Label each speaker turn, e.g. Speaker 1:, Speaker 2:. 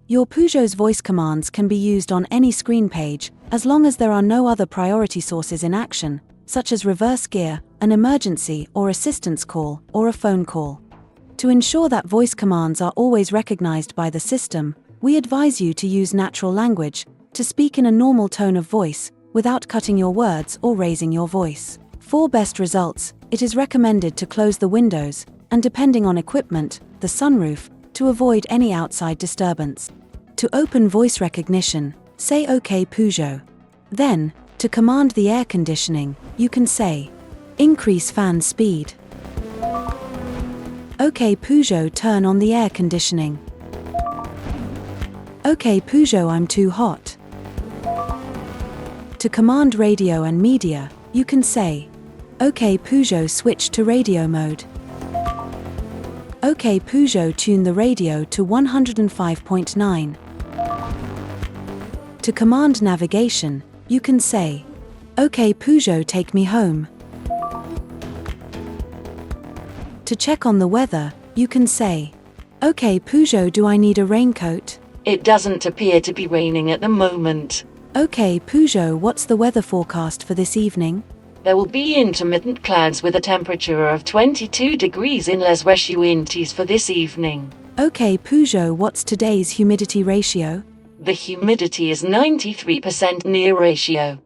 Speaker 1: Your Peugeot's voice commands can be used on any screen page, as long as there are no other priority sources in action, such as reverse gear, an emergency or assistance call, or a phone call. To ensure that voice commands are always recognized by the system, we advise you to use natural language, to speak in a normal tone of voice, without cutting your words or raising your voice. For best results, it is recommended to close the windows, and depending on equipment, the sunroof, to avoid any outside disturbance. To open voice recognition, say OK Peugeot. Then, to command the air conditioning, you can say, increase fan speed. OK Peugeot, turn on the air conditioning. OK Peugeot, I'm too hot. To command radio and media, you can say, OK Peugeot, switch to radio mode. OK Peugeot, tune the radio to 105.9. To command navigation, you can say, OK Peugeot, take me home. To check on the weather, you can say, OK Peugeot, do I need a raincoat?
Speaker 2: It doesn't appear to be raining at the moment.
Speaker 1: OK Peugeot, what's the weather forecast for this evening?
Speaker 2: There will be intermittent clouds with a temperature of 22 degrees in Les Rechuintes for this evening.
Speaker 1: OK Peugeot, what's today's humidity ratio?
Speaker 2: The humidity is 93% near ratio.